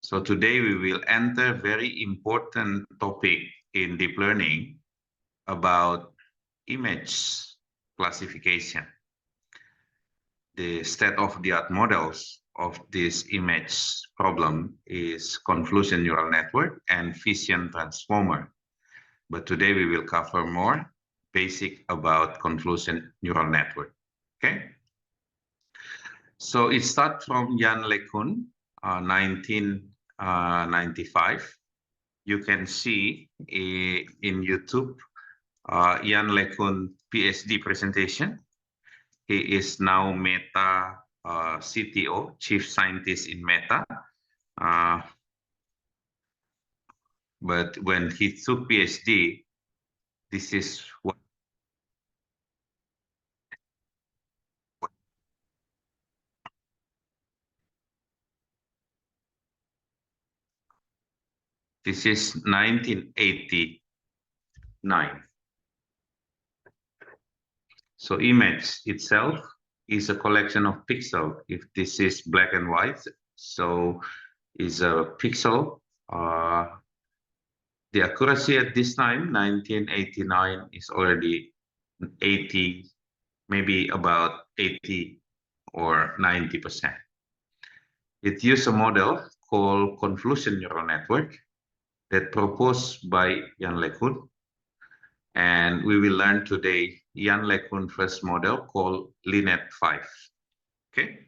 So today we will enter very important topic in deep learning about image classification. The state-of-the-art models of this image problem is convolutional neural network and Fission transformer. But today we will cover more basic about convolutional neural network. Okay. So it starts from Jan LeCun, 1995. You can see in YouTube Jan LeCun PhD presentation. He is now Meta CTO, Chief Scientist in Meta. But when he took PhD, this is what this is 1989. So image itself is a collection of pixels. If this is black and white, so is a pixel. The accuracy at this time, 1989, is already 80, maybe about 80 or 90%. It used a model called convolutional neural network that proposed by Jan LeCun. And we will learn today Jan LeCun first model called LeNet5. Okay.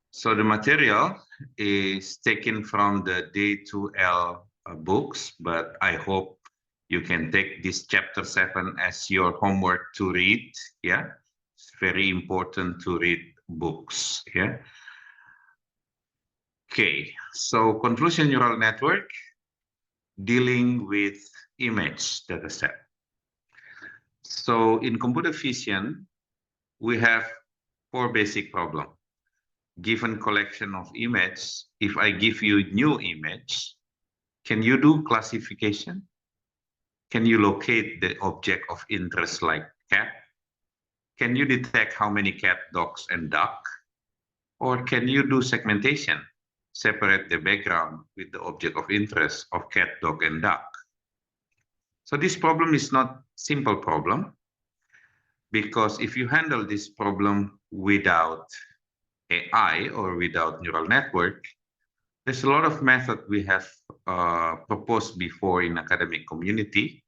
So the material is taken from the Day2L books, but I hope you can take this chapter 7 as your homework to read. Yeah, it's very important to read books. Yeah. Okay, so convolutional neural network dealing with image data set. So in computer vision, we have 4 basic problems. Given collection of images, if I give you new image, can you do classification? Can you locate the object of interest like cat? Can you detect how many cat, dogs, and duck? Or can you do segmentation? Separate the background with the object of interest of cat, dog, and duck. So this problem is not simple problem, because if you handle this problem without AI or without neural network, there's a lot of method we have proposed before in academic community,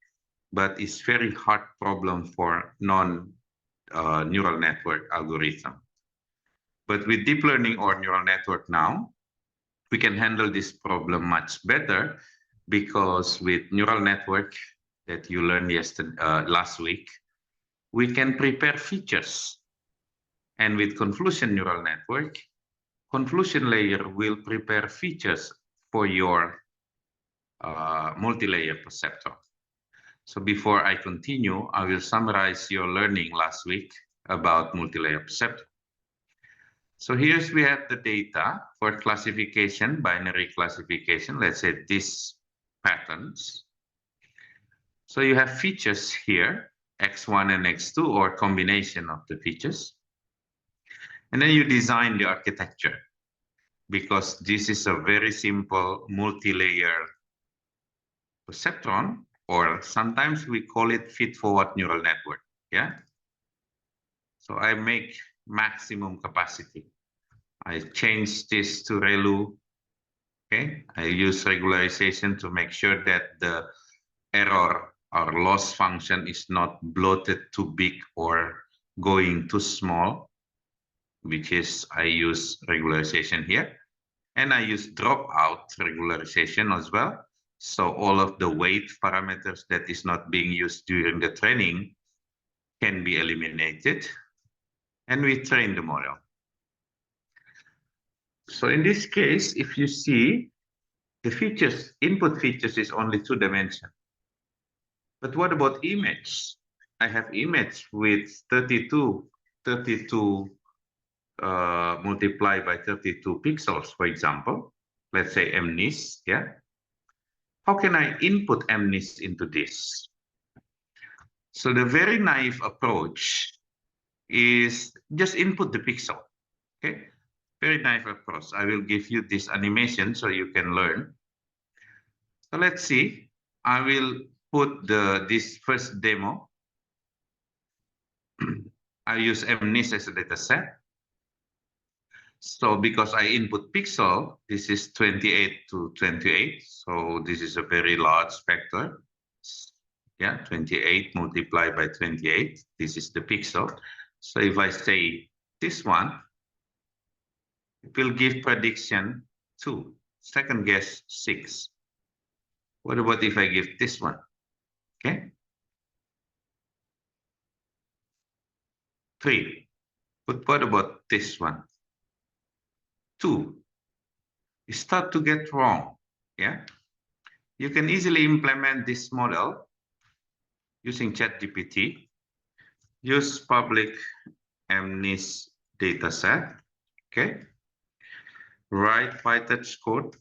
but it's very hard problem for non-neural network algorithm. But with deep learning or neural network now, we can handle this problem much better, because with neural network that you learned last week, we can prepare features. And with convolutional neural network, convolution layer will prepare features for your multi-layer perceptron. So before I continue, I will summarize your learning last week about multi-layer perceptron. So here's we have the data for classification, binary classification, let's say these patterns. So you have features here, X1 and X2, or combination of the features. And then you design the architecture, because this is a very simple multi-layer perceptron, or sometimes we call it feed-forward neural network. Yeah. So I make maximum capacity. I change this to ReLU. Okay. I use regularization to make sure that the error or loss function is not bloated too big or going too small, which is I use regularization here. And I use dropout regularization as well. So all of the weight parameters that is not being used during the training can be eliminated. And we train the model. So in this case, if you see the features, input features is only 2 dimensions. But what about image? I have image with 32 multiplied by 32 pixels, for example, let's say MNIST, yeah? How can I input MNIST into this? So the very naive approach is just input the pixel, okay? Very nice approach. I will give you this animation so you can learn. So let's see. I will put this first demo. I use MNIST as a data set. So because I input pixel, this is 28 to 28. So this is a very large factor. Yeah, 28 multiplied by 28. This is the pixel. So if I say this one, it will give prediction 2. Second guess 6. What about if I give this one? Okay. 3. But what about this one? 2. You start to get wrong. Yeah. You can easily implement this model using ChatGPT. Use public MNIST dataset. Okay. Write PyTorch code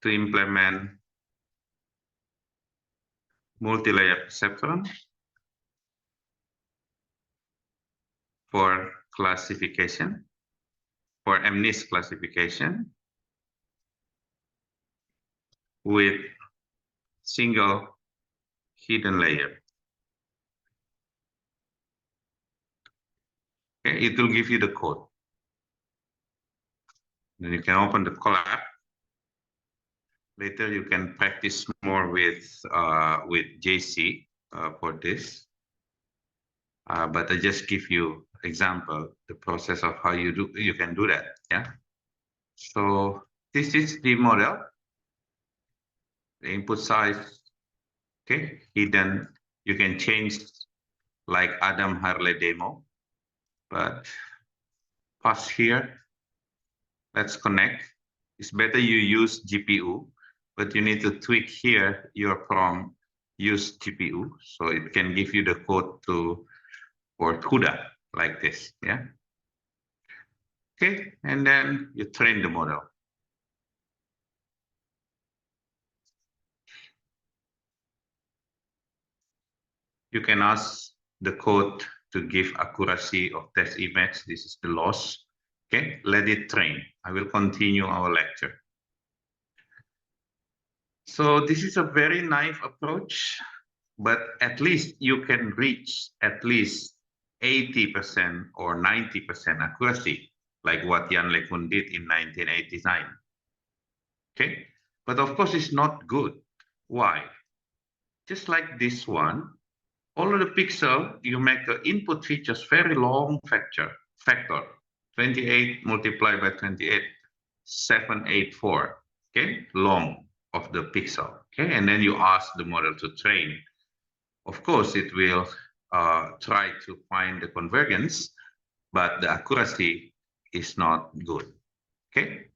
to implement multi-layer perceptron for classification, for MNIST classification with single hidden layer. Okay, it will give you the code. Then you can open the collab. Later you can practice more with JC for this. But I just give you example, the process of how you can do that. Yeah. So this is the model. The input size, okay, hidden. You can change like Adam Harley demo, but pass here. Let's connect. It's better you use GPU, but you need to tweak here your prompt, use GPU, so it can give you the code for CUDA like this, yeah? Okay, and then you train the model. You can ask the code to give accuracy of test image. This is the loss. Okay, let it train. I will continue our lecture. So this is a very naive approach, but at least you can reach at least 80% or 90% accuracy, like what Jan LeCun did in 1989. Okay, but of course it's not good. Why? Just like this one, all of the pixel, you make the input features very long factor, 28 multiplied by 28, 784, okay, long of the pixel, okay, and then you ask the model to train. Of course, it will try to find the convergence, but the accuracy is not good, okay.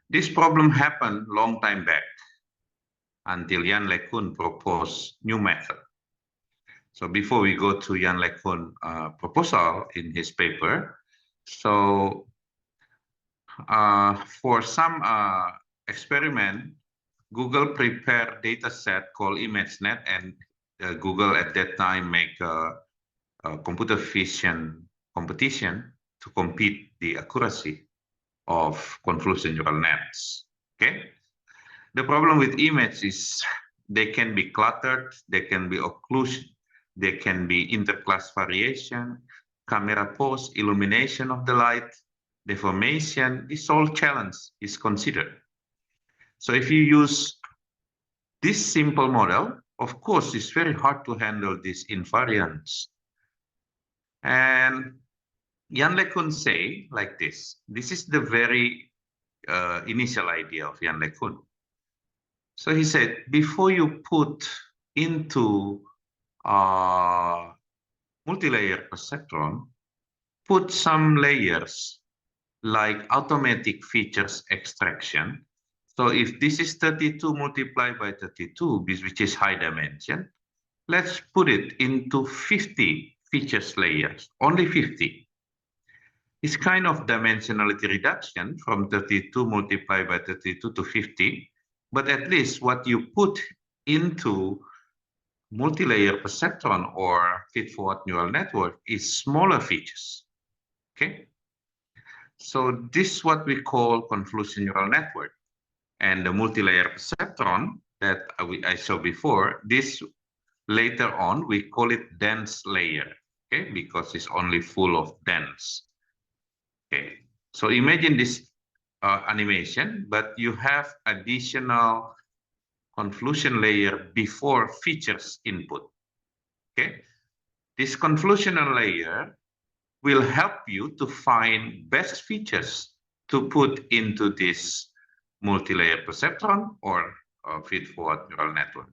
This problem happened long time back until Jan LeCun proposed new method. So before we go to Jan LeCun proposal in his paper, so for some experiment, Google prepared data set called ImageNet, and Google at that time make a computer vision competition to compete the accuracy of convolutional neural nets. Okay. The problem with image is they can be cluttered, they can be occlusion, they can be interclass variation, camera pose, illumination of the light, deformation. This all challenge is considered. So if you use this simple model, of course, it's very hard to handle these invariants. And Jan LeCun say like this. This is the very initial idea of Jan LeCun. So he said, before you put into multi-layer perceptron, put some layers like automatic features extraction. So if this is 32 multiplied by 32, which is high dimension, let's put it into 50 features layers, only 50. It's kind of dimensionality reduction from 32 multiplied by 32 to 50, but at least what you put into multi-layer perceptron or feed-forward neural network is smaller features. Okay. So this is what we call convolutional neural network. And the multi-layer perceptron that I saw before, this later on we call it dense layer, okay, because it's only full of dense. Okay, so imagine this animation, but you have additional convolution layer before features input. Okay, this convolutional layer will help you to find best features to put into this multi-layer perceptron or feed-forward neural network.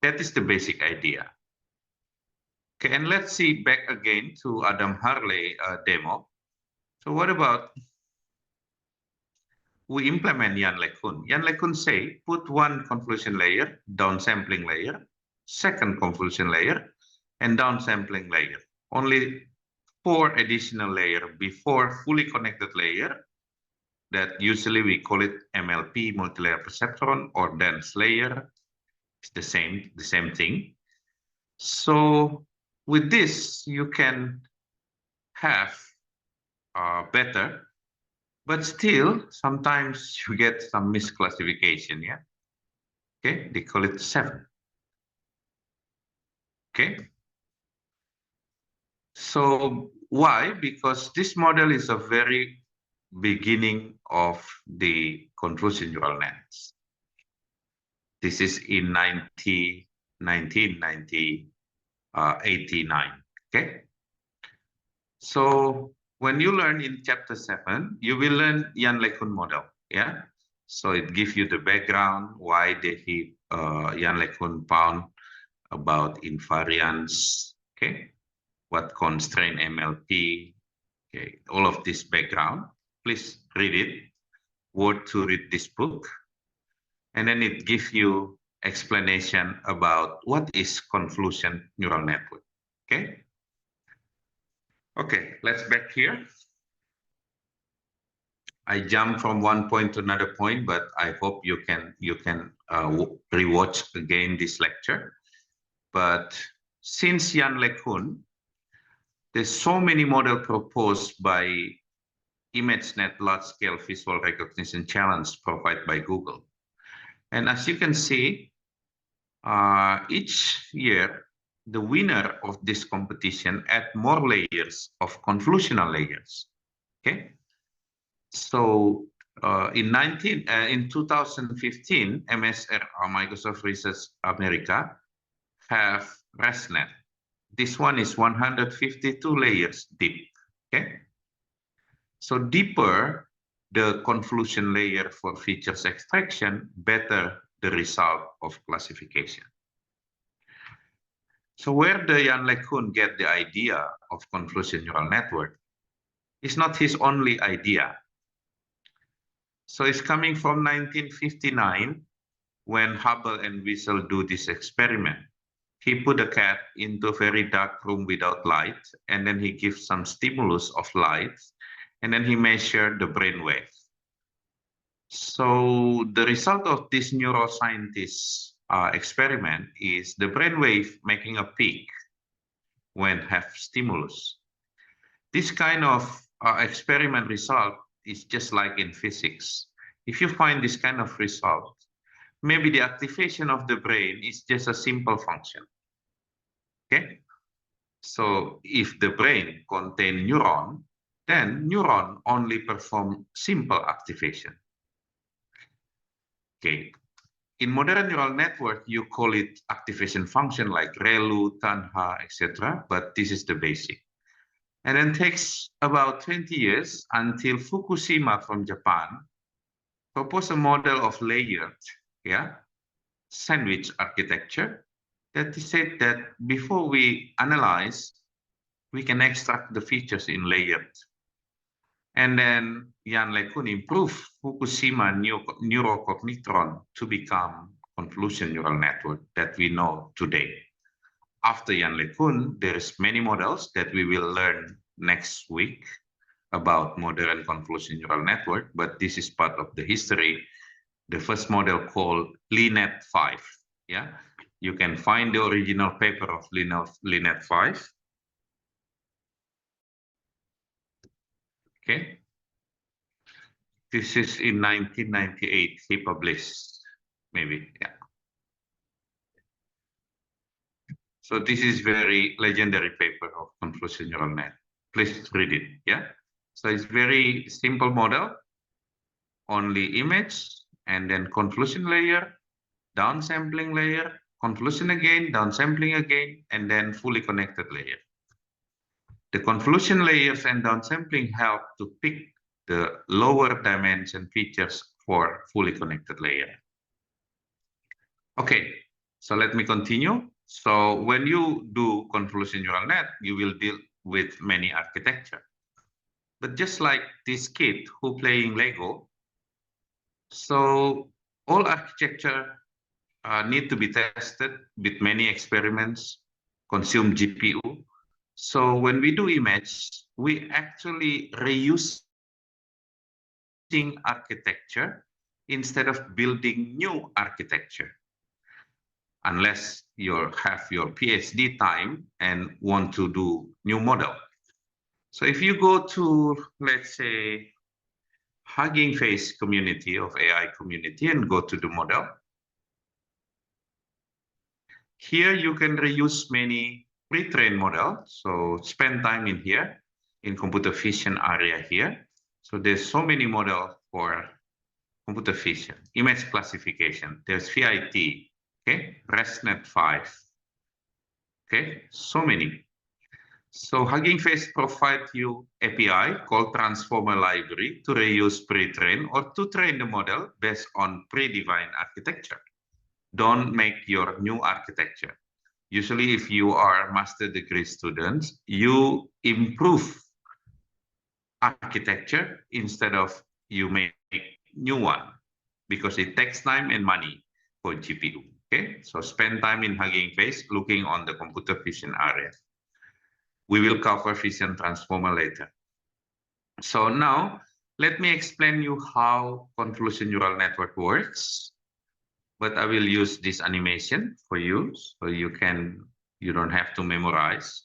That is the basic idea. Okay, and let's see back again to Adam Harley demo. So what about we implement Jan LeCun? Jan LeCun say, put one convolution layer, downsampling layer, second convolution layer, and downsampling layer. Only 4 additional layer before fully connected layer that usually we call it MLP, multi-layer perceptron, or dense layer. It's the same thing. So with this, you can have better, but still sometimes you get some misclassification, yeah? Okay, they call it 7. Okay. So why? Because this model is a very beginning of the convolutional neural nets. This is in 1989. Okay. So when you learn in chapter 7, you will learn Jan LeCun model. Yeah. So it gives you the background, why did he Jan LeCun found about invariance. Okay. What constraint MLP. Okay. All of this background. Please read it. Worth to read this book. And then it gives you explanation about what is convolutional neural network. Okay. Okay, let's back here. I jumped from one point to another point, but I hope you can rewatch again this lecture. But since Jan LeCun, there's so many models proposed by ImageNet large-scale visual recognition challenge provided by Google. And as you can see, each year, the winner of this competition add more layers of convolutional layers. Okay, so in 2015, MSR, Microsoft Research America, have ResNet. This one is 152 layers deep. Okay, so deeper the convolution layer for features extraction, better the result of classification. So where did Jan LeCun get the idea of convolutional neural network? It's not his only idea. So it's coming from 1959 when Hubble and Wiesel do this experiment. He put a cat into a very dark room without light, and then he gives some stimulus of light, and then he measured the brainwave. So the result of this neuroscientist experiment is the brainwave making a peak when have stimulus. This kind of experiment result is just like in physics. If you find this kind of result, maybe the activation of the brain is just a simple function. Okay? So if the brain contains neuron, then neuron only perform simple activation. Okay. In modern neural network, you call it activation function like ReLU, Tanha, etc. But this is the basic. And then takes about 20 years until Fukushima from Japan proposed a model of layered, sandwich architecture that said that before we analyze, we can extract the features in layered. And then Jan LeCun improved Fukushima neurocognitron to become convolutional neural network that we know today. After Jan LeCun, there's many models that we will learn next week about modern convolutional neural network, but this is part of the history. The first model called LeNet 5. Yeah, you can find the original paper of LeNet 5. Okay. This is in 1998, he published, maybe, yeah. So this is very legendary paper of convolutional neural net. Please read it, yeah. So it's very simple model, only image, and then convolution layer, downsampling layer, convolution again, downsampling again, and then fully connected layer. The convolution layers and downsampling help to pick the lower dimension features for fully connected layer. Okay, so let me continue. So when you do convolution neural net, you will deal with many architecture. But just like this kid who playing Lego, so all architecture need to be tested with many experiments, consume GPU. So when we do image, we actually reusing architecture instead of building new architecture. Unless you have your PhD time and want to do new model. So if you go to, let's say, Hugging Face community of AI community and go to the model, here you can reuse many pre-trained models. So spend time in here, in computer vision area here. So there's so many models for computer vision, image classification. There's VIT, okay, ResNet 5. Okay, so many. So Hugging Face provides you API called Transformer Library to reuse pre-train or to train the model based on predefined architecture. Don't make your new architecture. Usually, if you are master degree students, you improve architecture instead of you make new one because it takes time and money for GPU. Okay, so spend time in Hugging Face looking on the computer vision area. We will cover vision transformer later. So now let me explain you how convolution neural network works. But I will use this animation for you so you don't have to memorize.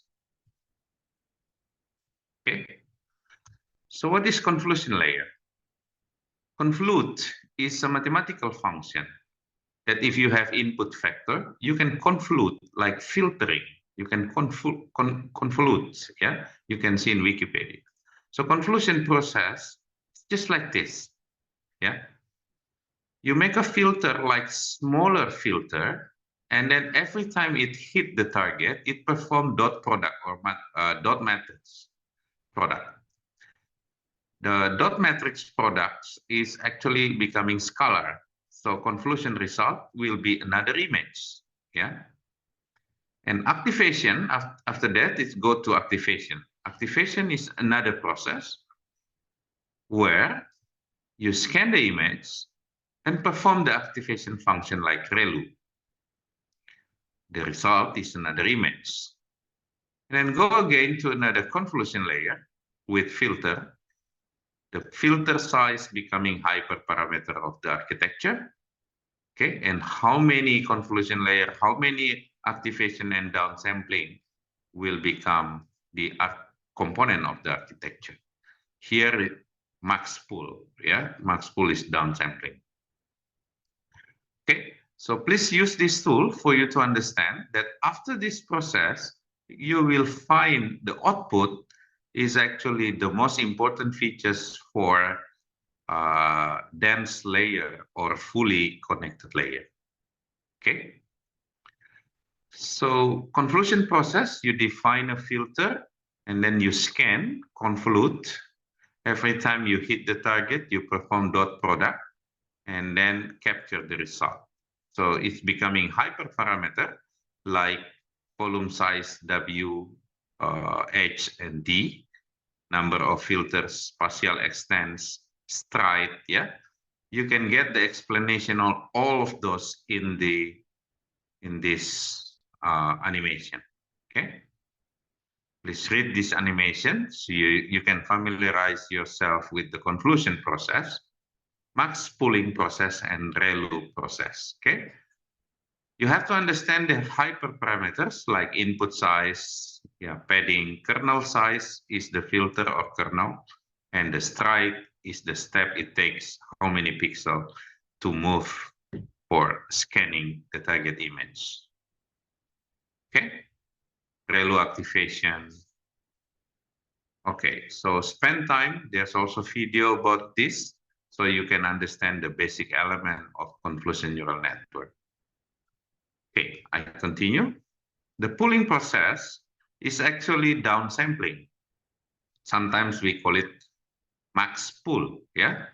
Okay. So what is convolution layer? Convolute is a mathematical function that if you have input vector, you can convolute like filtering. You can convolute, yeah? You can see in Wikipedia. So convolution process is just like this, yeah? You make a filter like smaller filter, and then every time it hit the target, it performs dot product or dot matrix product. The dot matrix product is actually becoming scalar. So convolution result will be another image, yeah? And activation, after that, it go to activation. Activation is another process where you scan the image and perform the activation function like ReLU. The result is another image. And then go again to another convolution layer with filter. The filter size becoming hyperparameter of the architecture. Okay, and how many convolution layer, how many activation and downsampling will become the component of the architecture. Here, max pool, yeah, max pool is downsampling. Okay, so please use this tool for you to understand that after this process, you will find the output is actually the most important features for dense layer or fully connected layer. Okay. So convolution process, you define a filter and then you scan, convolute. Every time you hit the target, you perform dot product and then capture the result. So it's becoming hyperparameter like column size W, H, and D, number of filters, spatial extents, stride, yeah? You can get the explanation of all of those in this animation, okay? Please read this animation so you can familiarize yourself with the convolution process, max pooling process, and ReLU process, okay? You have to understand the hyperparameters like input size, yeah, padding, kernel size is the filter or kernel, And the stride is the step it takes, how many pixels to move for scanning the target image. Okay, ReLU activation. Okay, so spend time. There's also video about this, so you can understand the basic element of convolutional neural network. Okay, I continue. The pooling process is actually downsampling. Sometimes we call it max pool, yeah?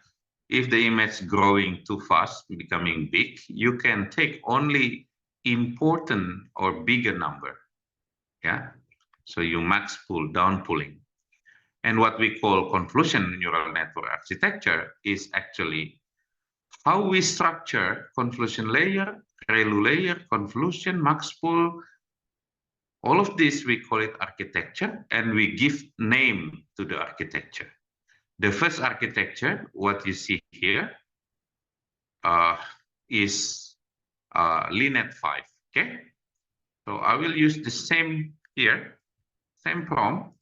If the image growing too fast, becoming big, you can take only important or bigger number, yeah? So you max pool, down pooling. And what we call convolutional neural network architecture is actually how we structure convolution layer, ReLU layer, convolution, max pool. All of this, we call it architecture, and we give name to the architecture. The first architecture, what you see here, is LINET 5, okay? So I will use the same here, same prompt,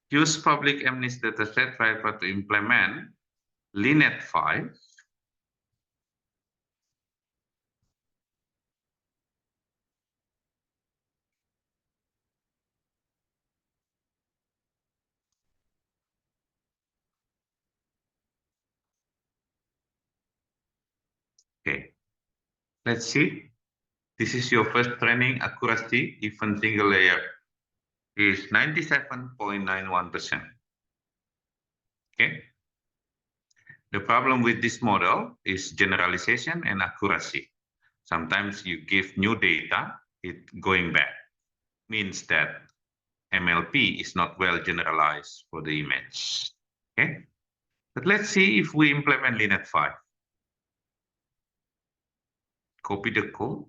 use public MNIST dataset driver to implement LINET 5. Okay, let's see. This is your first training accuracy, even single layer is 97.91%. Okay. The problem with this model is generalization and accuracy. Sometimes you give new data, it going back. Means that MLP is not well generalized for the image. Okay. But let's see if we implement LINET 5. Copy the code.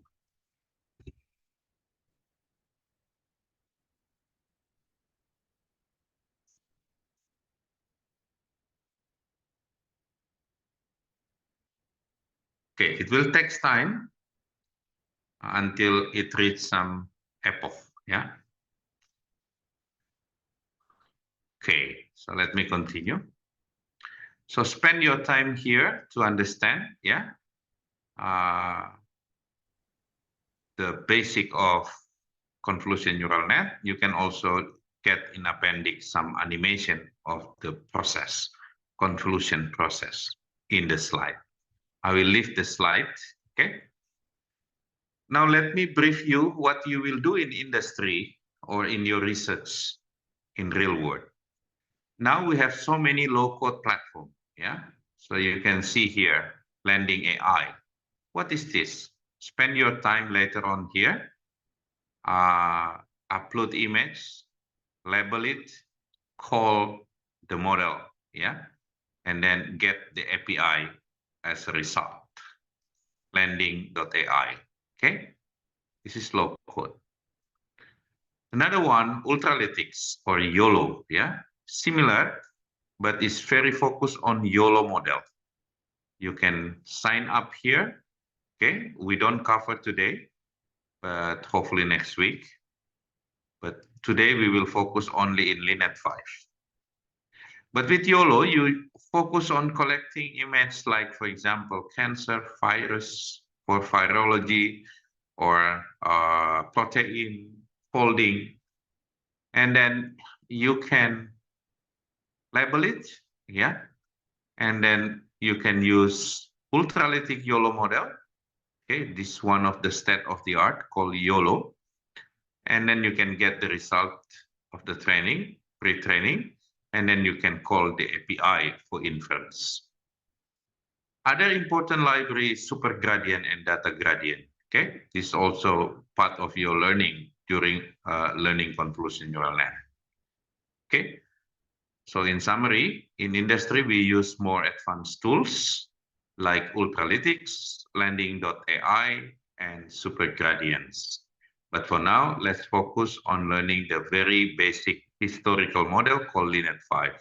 Okay, it will take time until it reaches some epoch, yeah? Okay, so let me continue. So spend your time here to understand, yeah, the basic of convolutional neural net. You can also get in appendix some animation of the process, convolution process in the slide. I will leave the slide, okay? Now let me brief you what you will do in industry or in your research in real world. Now we have so many low-code platforms, yeah? So you can see here, Landing AI. What is this? Spend your time later on here, upload image, label it, call the model, yeah? And then get the API as a result, landing.ai, okay? This is low code. Another one, Ultralytics or YOLO, yeah? Similar, but it's very focused on YOLO model. You can sign up here, okay? We don't cover today, but hopefully next week. But today we will focus only in LINET 5. But with YOLO, you focus on collecting images like, for example, cancer, virus, for virology, or protein folding. And then you can label it, yeah? And then you can use ultralytic YOLO model. Okay, this is one of the state of the art called YOLO. And then you can get the result of the training, pre-training, and then you can call the API for inference. Other important libraries, super gradient and data gradient. Okay, this is also part of your learning during learning convolutional neural net. Okay, so in summary, in industry, we use more advanced tools like Ultralytics, Landing.ai, and super gradients. But for now, let's focus on learning the very basic historical model called LINET 5.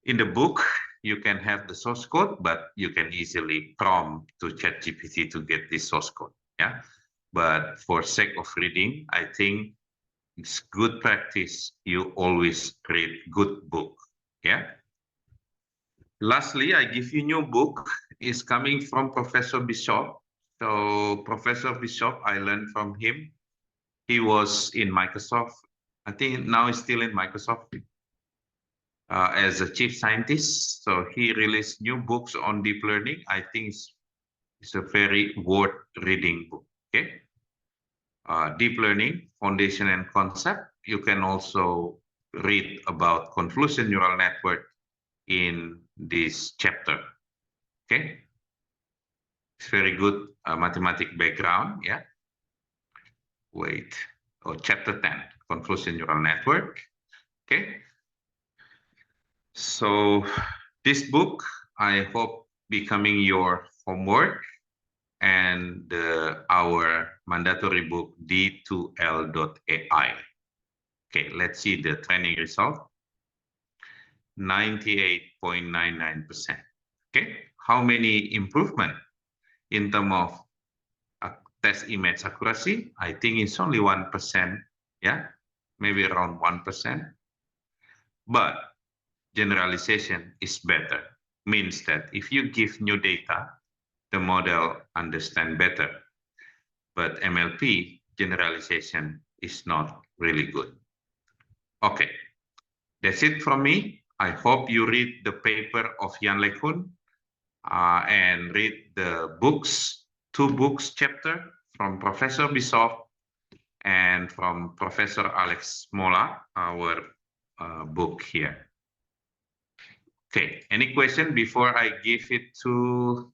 In the book, you can have the source code, but you can easily prompt to ChatGPT to get this source code. Yeah, but for sake of reading, I think it's good practice. You always read good book Yeah. Lastly, I give you new book is coming from Professor Bishop. So Professor Bishop, I learned from him. He was in Microsoft. I think now he's still in Microsoft as a chief scientist. So he released new books on deep learning. I think it's a very worth reading book. Okay. Deep learning, foundation and concept. You can also read about convolutional neural network in this chapter. Okay. It's very good mathematic background. Yeah. Wait. Oh, chapter 10, convolutional neural network. Okay. So this book, I hope becoming your homework and our mandatory book D2L.ai. Okay, let's see the training result. 98.99%. Okay, how many improvement in terms of test image accuracy? I think it's only 1%. Yeah, maybe around 1%. But generalization is better. Means that if you give new data, the model understand better. But MLP generalization is not really good. Okay, that's it from me. I hope you read the paper of Jan Lekun and read the books, 2 books chapter from Professor Bissoff and from Professor Alex Mola, our book here. Okay, any question before I give it to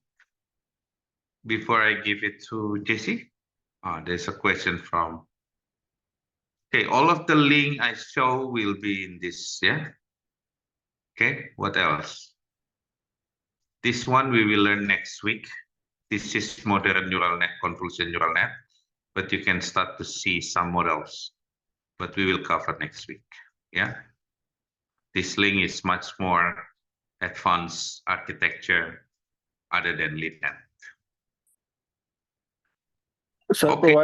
Jesse? There's a question from. Okay, all of the link I show will be in this, yeah? Okay, what else? This one we will learn next week. This is modern neural net, convolutional neural net, but you can start to see some models, but we will cover next week, yeah? This link is much more advanced architecture other than LeetNet. Sir, Okay.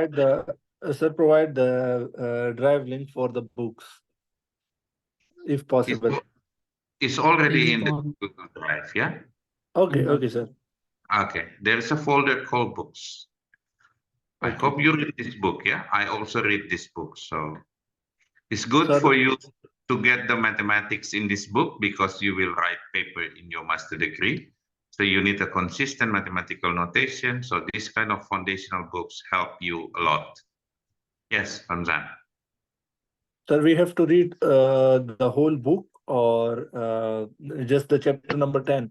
provide the drive link for the books, if possible. It's already in the Google Drive, yeah? Okay, sir. Okay, there's a folder called books. I Okay. hope you read this book, yeah? I also read this book, so it's good Sir, for you to get the mathematics in this book because you will write paper in your master degree. So you need a consistent mathematical notation. So this kind of foundational books help you a lot. Yes, Ramzan. sir, we have to read the whole book or just the chapter number 10?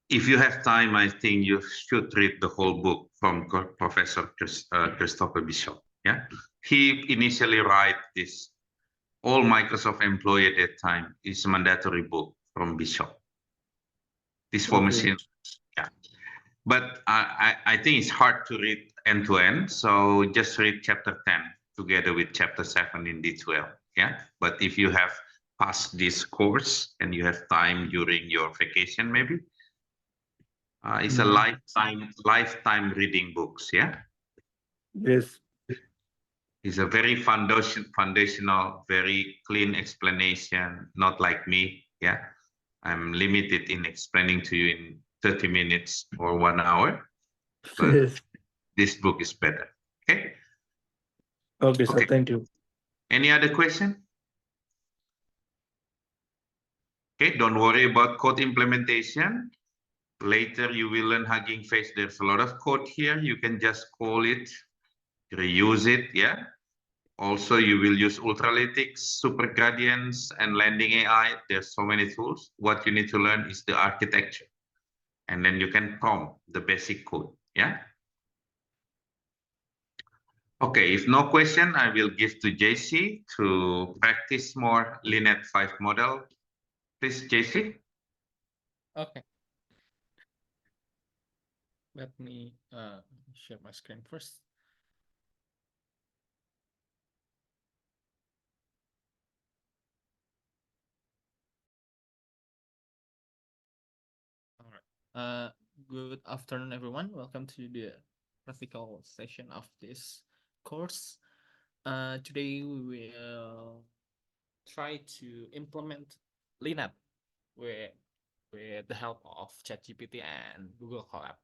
If you have time, I think you should read the whole book from Professor Christopher Bishop. Yeah, he initially write this. All Microsoft employee at that time is a mandatory book from Bishop. This formation, yeah. But I think it's hard to read end to end. So just read chapter 10 together with chapter 7 in D12. Yeah. But if you have passed this course and you have time during your vacation, maybe it's a lifetime reading books. Yeah. Yes. It's a very foundational, very clean explanation, not like me. Yeah. I'm limited in explaining to you in 30 minutes or 1 hour. But Yes. this book is better. Okay. Okay, sir. Thank you. Any other question? Okay, don't worry about code implementation. Later you will learn Hugging Face. There's a lot of code here. You can just call it, reuse it, yeah. Also, you will use ultralytics, super gradients, and landing AI. There's so many tools. What you need to learn is the architecture. And then you can prompt the basic code, yeah. Okay, if no question, I will give to JC to practice more LeetNet 5 model. Please, JC. Okay. Let me share my screen first. All right. Good afternoon, everyone. Welcome to the practical session of this course. Today we will try to implement Linux with the help of ChatGPT and Google Colab.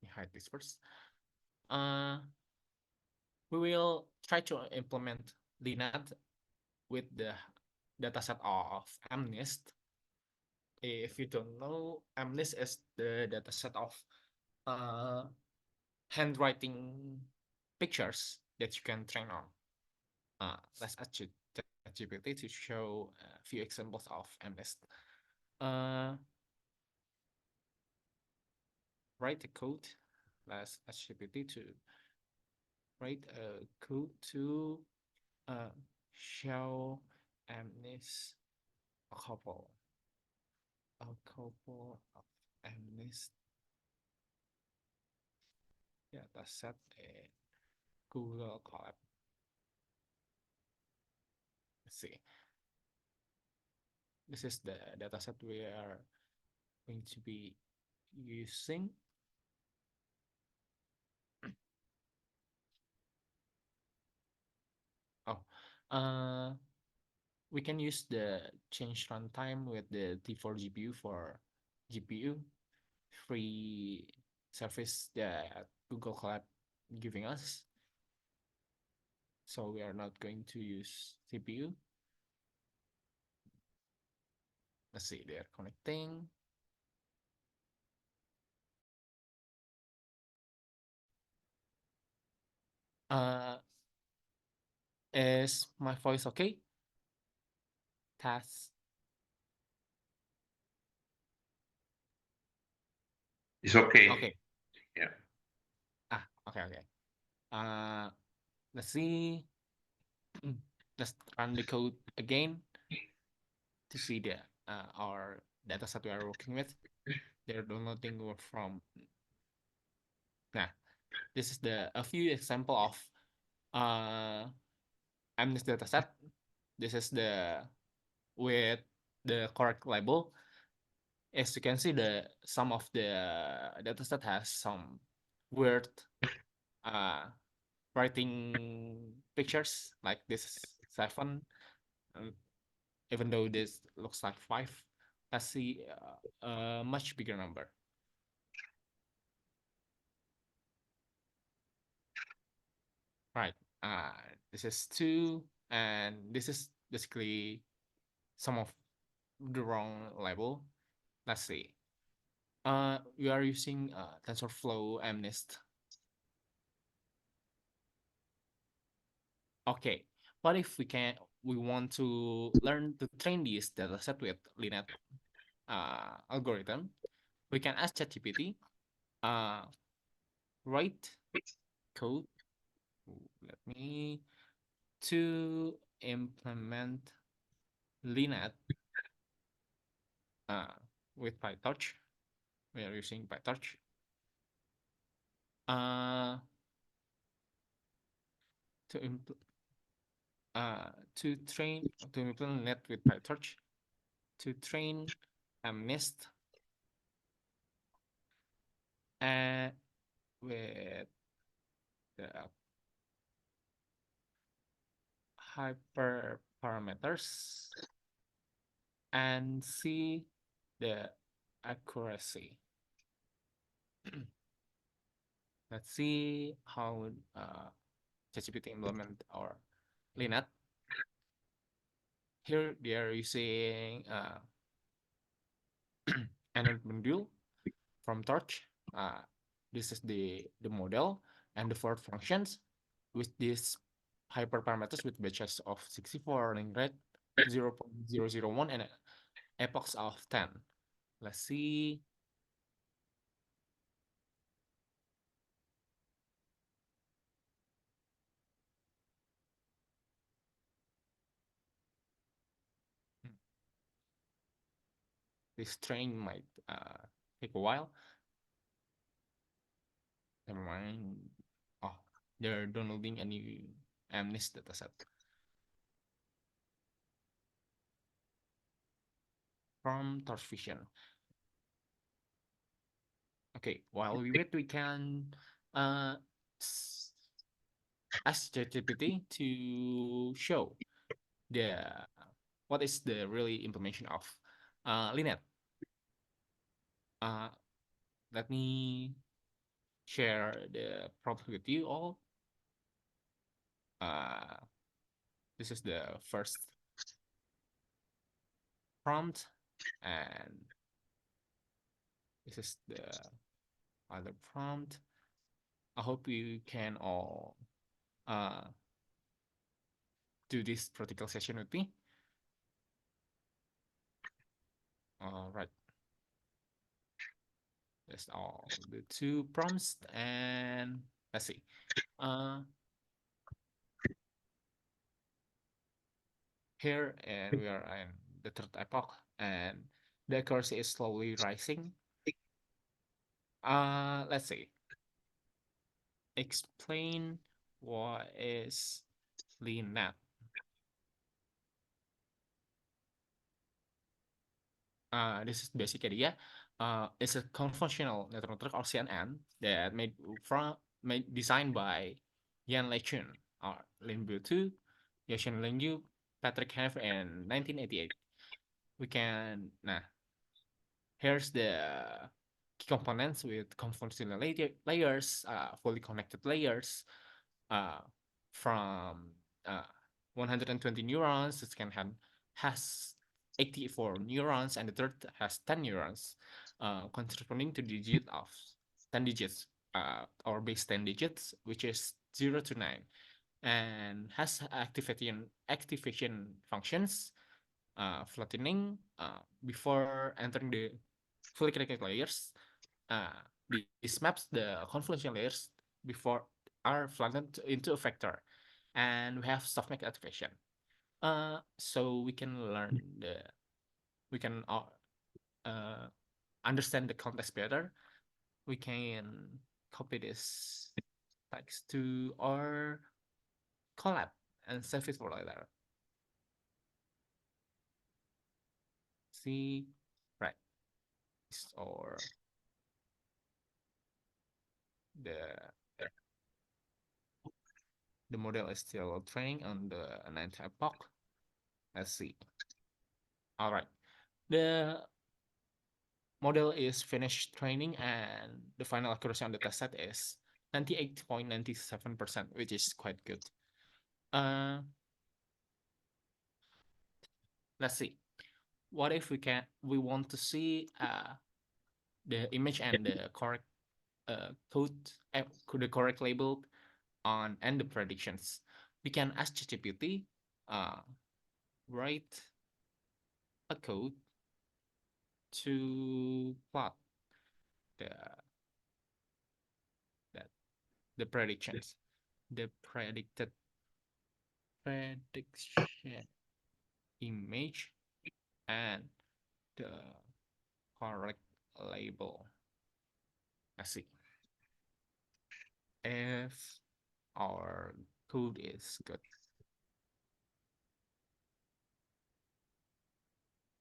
Let me hide this first. We will try to implement Linux with the dataset of MNIST. If you don't know, MNIST is the dataset of uh, handwriting pictures that you can train on. Let's add ChatGPT to show a few examples of MNIST. Write the code. Let's add ChatGPT to write a code to show MNIST a couple of MNIST. Yeah, that's set a Google Colab. Let's see. This is the dataset we are going to be using. Oh, we can use the change runtime with the T4 GPU for GPU free service that Google Colab giving us. So we are not going to use CPU. Let's see, they are connecting. Is my voice okay? Test. It's okay. Okay. Yeah. Okay. Let's see. Let's run the code again to see the our dataset we are working with. They're downloading from. Nah, this is a few example of MNIST dataset. This is the with the correct label. As you can see, some of the dataset has some weird writing pictures, like this is 7, even though this looks like 5. Let's see a much bigger number. Right. This is 2, and this is basically some of the wrong label. Let's see. We are using TensorFlow MNIST. Okay, what if we want to learn to train this dataset with Linet algorithm? We can ask ChatGPT, write code. Let me to implement Linet with PyTorch. We are using PyTorch. To implement Linet with PyTorch, to train MNIST with the hyperparameters and see the accuracy. Let's see how ChatGPT implement our Linux. Here they are using an module from Torch. This is the model and the 4 functions with these hyperparameters with batches of 64, link rate 0.001, and epochs of 10. Let's see. This train might take a while. Never mind. Oh, they're downloading a new MNIST dataset from Torch Vision. Okay, while we wait, we can ask ChatGPT to show the what is the really implementation of Linet. Uh, let me share the prompt with you all. Uh, this is the first prompt, and this is the other prompt. I hope you can all uh, do this practical session with me. All right. That's all the two prompts, and let's see. Here, and we are in the third epoch, and the accuracy is slowly rising. Let's see. Explain what is LeanNet. This is basic idea. It's a convolutional network or CNN that made designed by Yan Lei-chun or Lin Bu-tu, Yashin Lin-yu, Patrick Heff in 1988. Nah, here's the key components with convolutional layers, fully connected layers, uh, from uh, 120 neurons. It has 84 neurons, and the third has 10 neurons, corresponding to digit of 10 digits, or base 10 digits, which is 0 to 9, and has activation functions, flattening before entering the fully connected layers. This maps the convolutional layers before are flattened into a vector, and we have softmax activation. So we can understand the context better. We can copy this text to our collab and save it for later. See, right? Or the model is still training on the ninth epoch. Let's see. All right, the model is finished training, and the final accuracy on the test set is 98.97%, which is quite good. Let's see. What if we want to see the image and the correct code, the correct label and the predictions? We can ask ChatGPT, write a code to plot the the predictions, the predicted prediction image, and the correct label. Let's see if our code is good.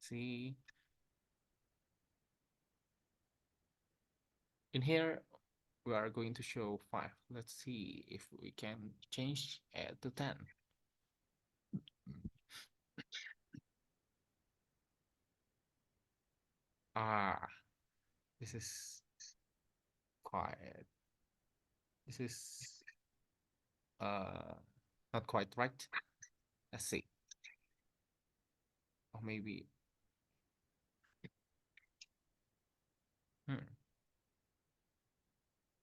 See, in here we are going to show 5. Let's see if we can change it to 10. Ah, this is quiet. This is not quite right. Let's see. Or maybe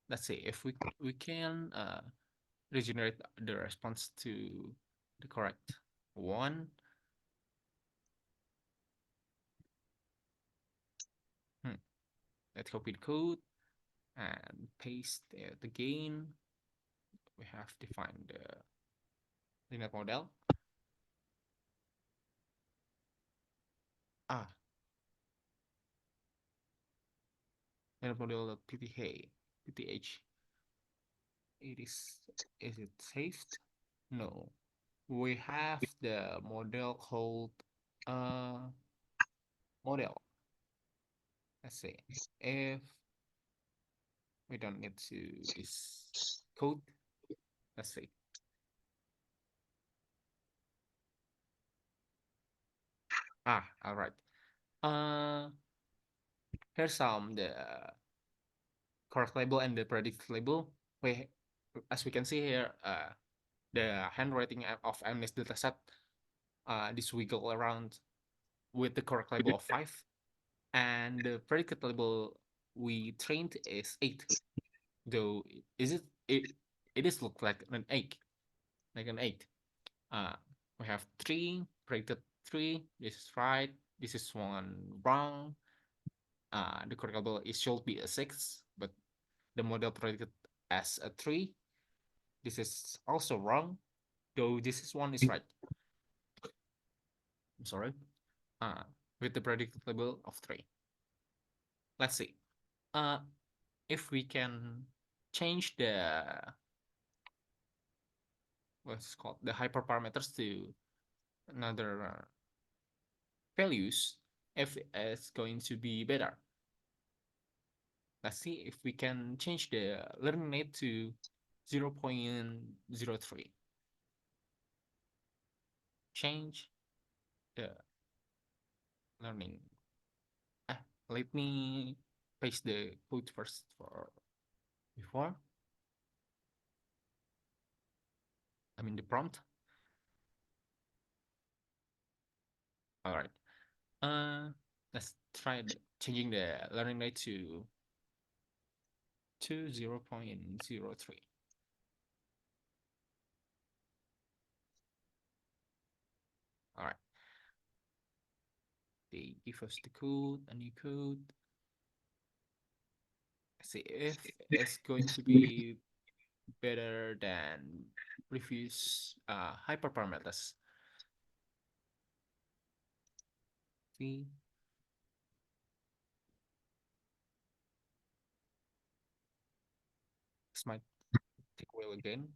let's see if we can regenerate the response to the correct one. Let's copy the code and paste it again. We have defined the linear model. Linear model.pth. Is it saved? No. We have the model called model. Let's see if we don't need to this code. Let's see. All right. Uh, Here's some the correct label and the predict label. We, as we can see here, the handwriting of MNIST dataset, this wiggle around with the correct label of 5, and the predicted label we trained is 8. Though is it is look like an 8, like an 8. Uh, we have 3 predicted 3. This is right. This is one wrong. The correct label is should be a 6, but the model predicted as a 3. This is also wrong, though this is one is right. I'm sorry. Uh, with the predicted label of 3. Let's see. Uh, if we can change the what's called the hyperparameters to another values, if it's going to be better. Let's see if we can change the learning rate to 0.03. Change the learning. Let me paste the code first for before. I mean the prompt. All right. Let's try changing the learning rate to 0.03. All right. They give us the code, a new code. Let's see if it's going to be better than previous hyperparameters. See, this might take a while again.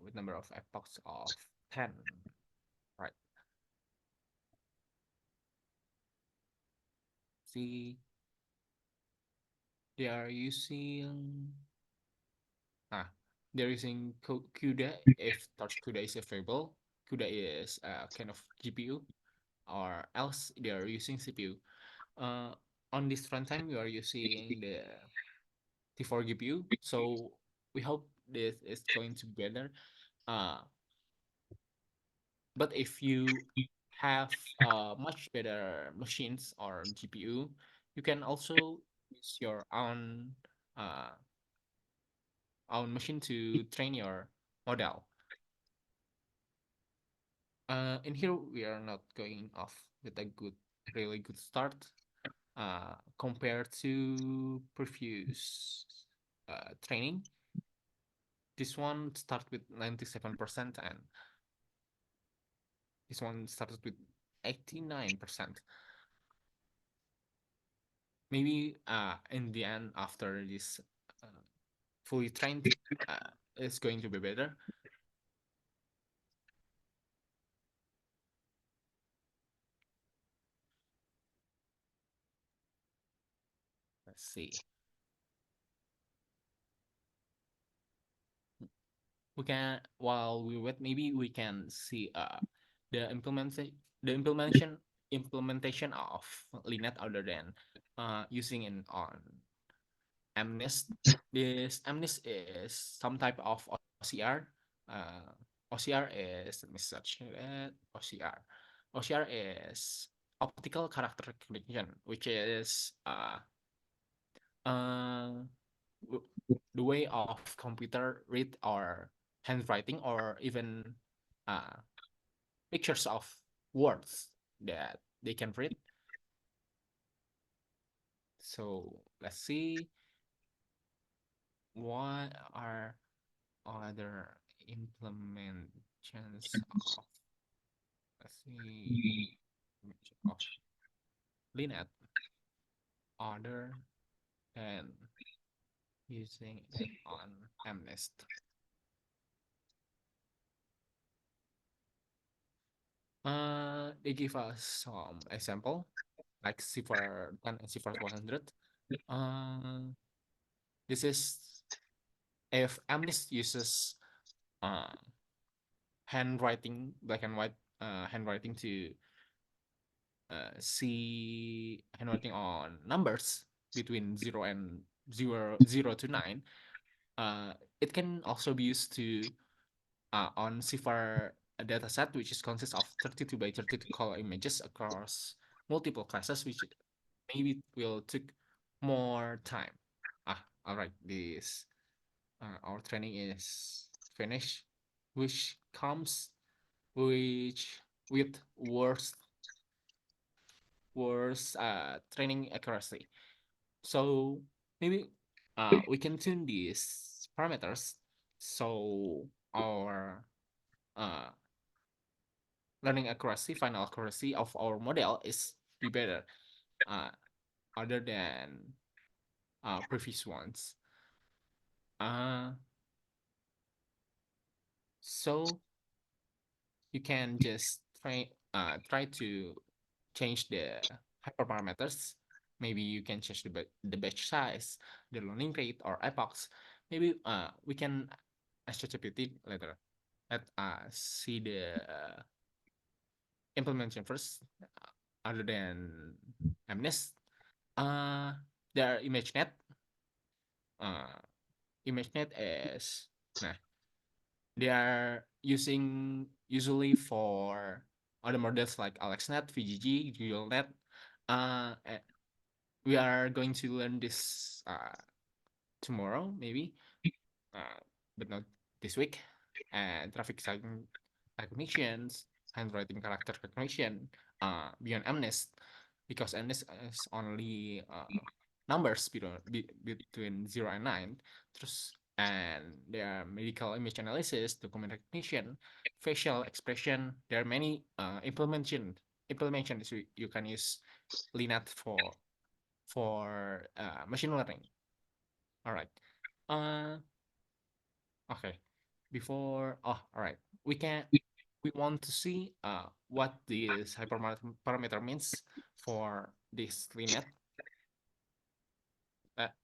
With number of epochs of 10, right? See, they are using they're using CUDA if touch CUDA is available. CUDA is a kind of GPU, or else they are using CPU. On this runtime, we are using the T4 GPU, so we hope this is going to be better. But if you have much better machines or GPU, you can also use your uh, own machine to train your model. In here, we are not going off with a really good start compared to previous training. This one started with 97% and this one started with 89%. Maybe in the end, after this fully trained, it's going to be better. Let's see. We can, while we wait, maybe we can see the implementation of Linet other than using it on MNIST. This MNIST is some type of OCR. OCR is, let me search that. OCR is optical character recognition, which is the way of computer read or handwriting or even pictures of words that they can read. So let's see what are other implementations of, let's see, of Linet other than using it on MNIST. They give us some example like cipher 10 and cipher 100. This is if MNIST uses handwriting black and white handwriting to see handwriting on numbers between 0 to 9. It can also be used to on CIFAR dataset, which is consists of 32 by 32 color images across multiple classes, which maybe will take more time. All right, this our training is finished, which comes which with worse training accuracy. So maybe we can tune these parameters so our uh, learning accuracy, final accuracy of our model is be better uh, other than previous ones. Uh, so you can just try to change the hyperparameters. Maybe you can change the batch size, the learning rate, or epochs. Maybe we can ask ChatGPT later. Let us see the implementation first, other than MNIST. There are ImageNet. Uh, ImageNet is nah, they are using usually for other models like AlexNet, VGG, GoogleNet. We are going to learn this tomorrow, maybe, but not this week. And traffic signal recognitions, handwriting character recognition, beyond MNIST, because MNIST is only numbers between 0 and 9. Terus, and there are medical image analysis, document recognition, facial expression. There are many implementations you can use LINAT for machine learning. All right. Uh, okay. All right. We can we want to see what this hyperparameter means for this LINAT.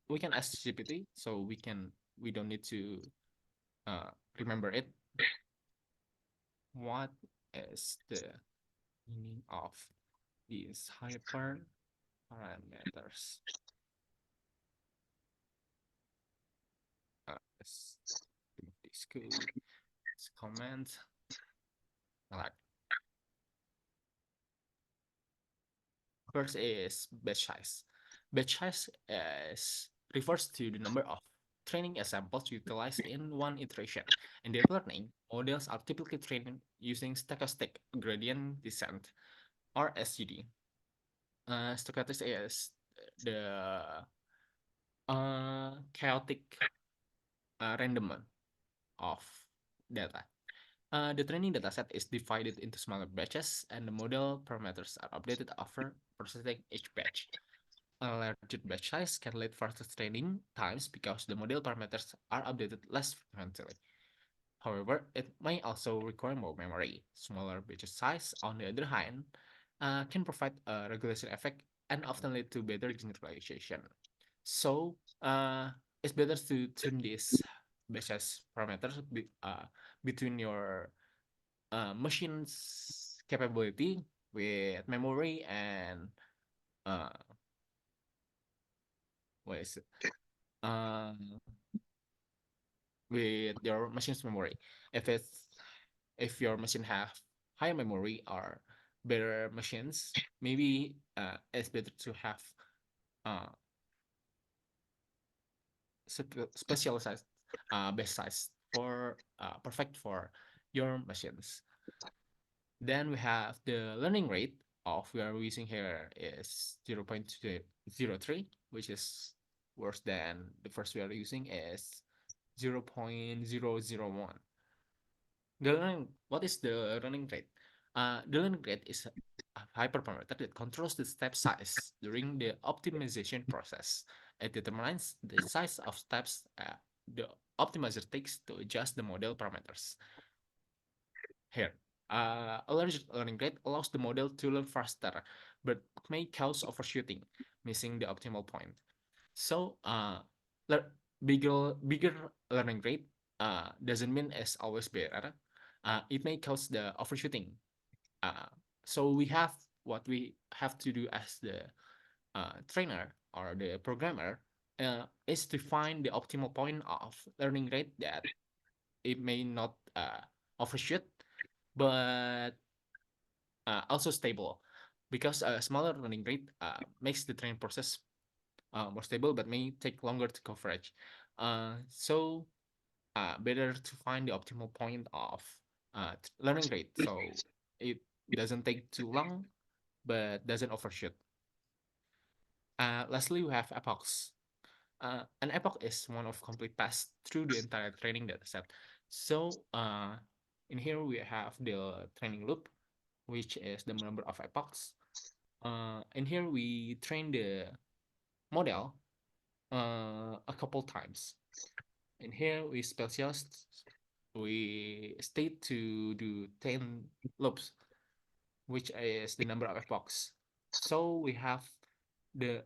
We can ask GPT, so we don't need to remember it. What is the meaning of these hyperparameters? Let's remove this code. Let's comment. All right. First is batch size. Batch size refers to the number of training samples utilized in one iteration. In deep learning, models are typically trained using stochastic gradient descent, or SGD. Stochastic is the chaotic random of data. The training dataset is divided into smaller batches, and the model parameters are updated after processing each batch. A larger batch size can lead faster training times because the model parameters are updated less frequently. However, it may also require more memory. Smaller batch size, on the other hand, can provide a regulation effect and often lead to better generalization. So, it's better to tune these batch size parameters between your machine's capability with memory and uh, what is it? Um, with your machine's memory. If it's if your machine have higher memory or better machines, maybe it's better to have uh specialized base size for perfect for your machines. Then we have the learning rate of we are using here is 0.03, which is worse than the first we are using is 0.001. What is the learning rate? The learning rate is a hyperparameter that controls the step size during the optimization process. It determines the size of steps the optimizer takes to adjust the model parameters. Here, a large learning rate allows the model to learn faster, but may cause overshooting, missing the optimal point. So, bigger learning rate doesn't mean it's always better. It may cause the overshooting. So we have what we have to do as the trainer or the programmer is to find the optimal point of learning rate that it may not overshoot, but also stable, because a smaller learning rate makes the training process more stable, but may take longer to coverage. So better to find the optimal point of learning rate, so it doesn't take too long, but doesn't overshoot. Lastly, we have epochs. An epoch is one of complete pass through the entire training dataset. So in here we have the training loop, which is the number of epochs. In here we train the model a couple times. In here we specialize, we state to do 10 loops, which is the number of epochs. So we have the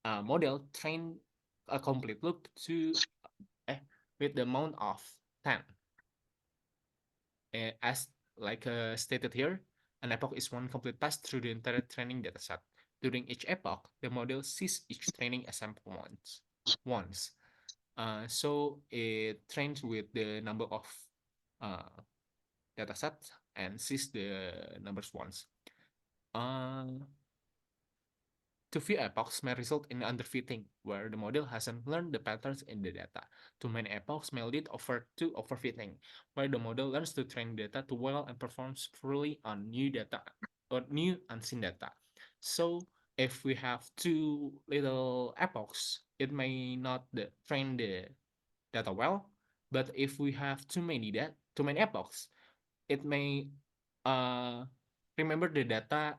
model train a complete loop to with the amount of 10. As like stated here, an epoch is one complete pass through the entire training dataset. During each epoch, the model sees each training sample once. So it trains with the number of uh, datasets and sees the numbers once. Too few epochs may result in underfitting, where the model hasn't learned the patterns in the data. Too many epochs may lead to overfitting, where the model learns to train data too well and performs poorly on new data or new unseen data. So if we have too little epochs, it may not train the data well. But if we have too many epochs, it may uh, remember the data,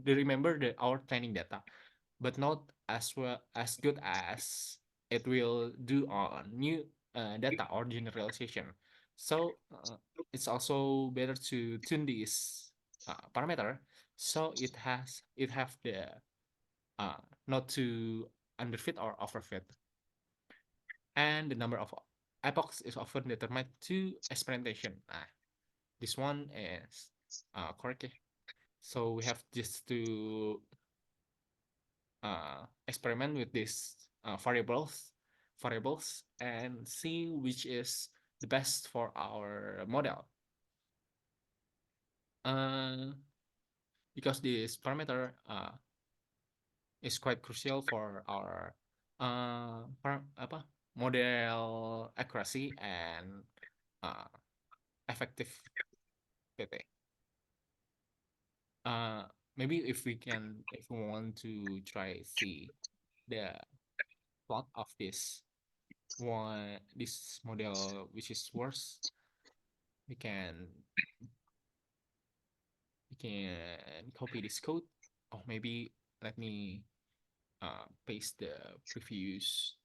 remember our training data, but not as well as good as it will do on new data or generalization. So it's also better to tune this parameter so it have the uh, not to underfit or overfit. And the number of epochs is often determined to experimentation. This one is correct. So we have just to experiment with these variables and see which is the best for our model. Because this parameter is quite crucial for our model accuracy and effective PT. Maybe if we want to try see the plot of this model which is worse, we can copy this code, or maybe let me paste the previous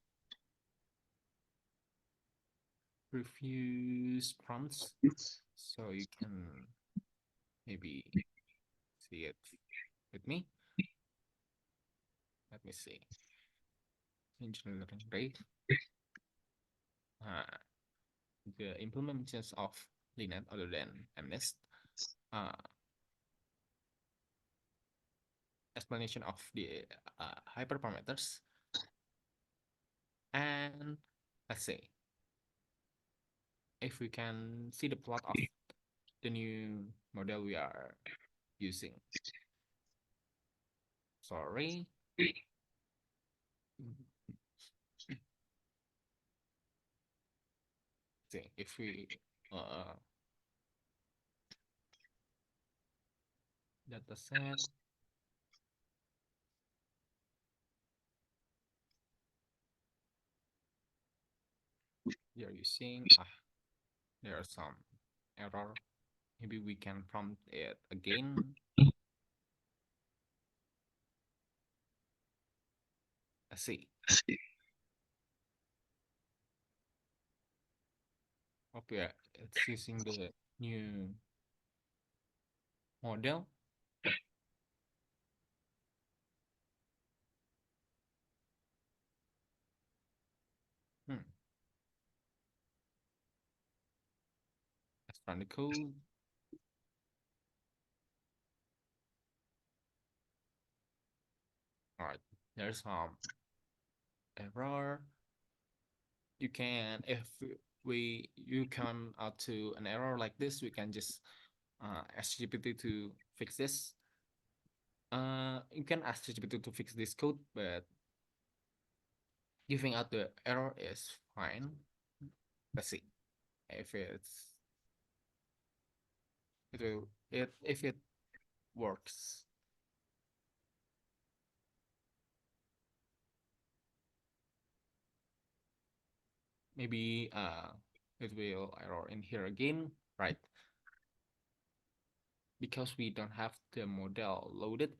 prompts so you can maybe see it with me. Let me see. Engineering rate. The implementations of LINET other than MNIST. Explanation of the hyperparameters. And let's see if we can see the plot of the new model we are using. Sorry. See if we data set. We are using there are some error. Maybe we can prompt it again. Let's see. Okay, it's using the new model. Let's run the code. there's some error. You can, if you come out to an error like this, we can just ask GPT to fix this. You can ask GPT to fix this code, but giving out the error is fine. Let's see if if it works. Maybe it will error in here again, right? Because we don't have the model loaded.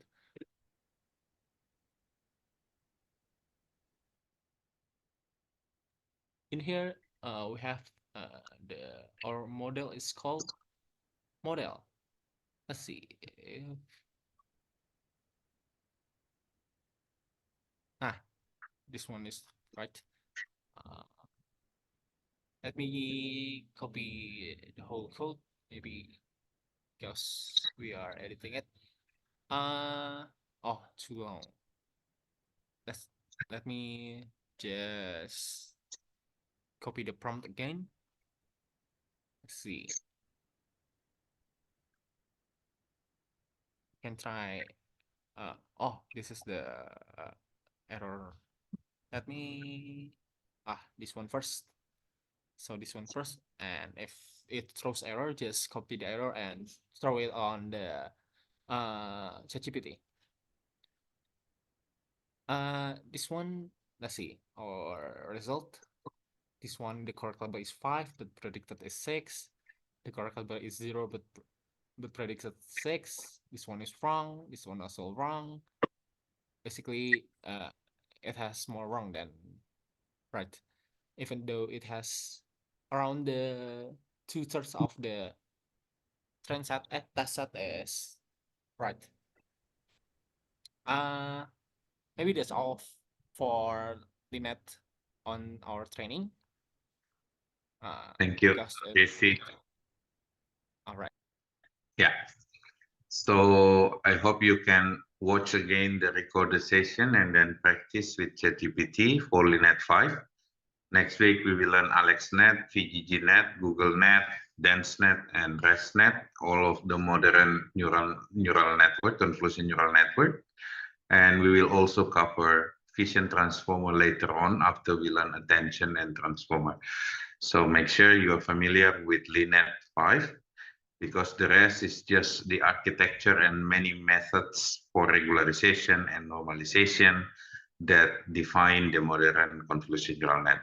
In here, we have our model is called model. Let's see if this one is right. Let me copy the whole code, maybe because we are editing it. Oh, too long. Let me just copy the prompt again. Let's see. Can try. Oh, this is the error. Let me this one first. So this one first, and if it throws error, just copy the error and throw it on the ChatGPT. This one, let's see our result. This one, the correct number is 5, but predicted is 6. The correct number is 0, but predicted 6. This one is wrong. This one also wrong. Basically, it has more wrong than right, even though it has around the 2/3 of the test set is right. Maybe that's all for the net on our training. Thank you, JC. All right. Yeah. So I hope you can watch again the recorded session and then practice with ChatGPT for LINET 5. Next week, we will learn AlexNet, VGGNet, GoogleNet, DenseNet, and ResNet, all of the modern neural network, convolutional neural network. And we will also cover Fission transformer later on after we learn attention and transformer. So make sure you are familiar with LINET 5, because the rest is just the architecture and many methods for regularization and normalization that define the modern convolutional neural net.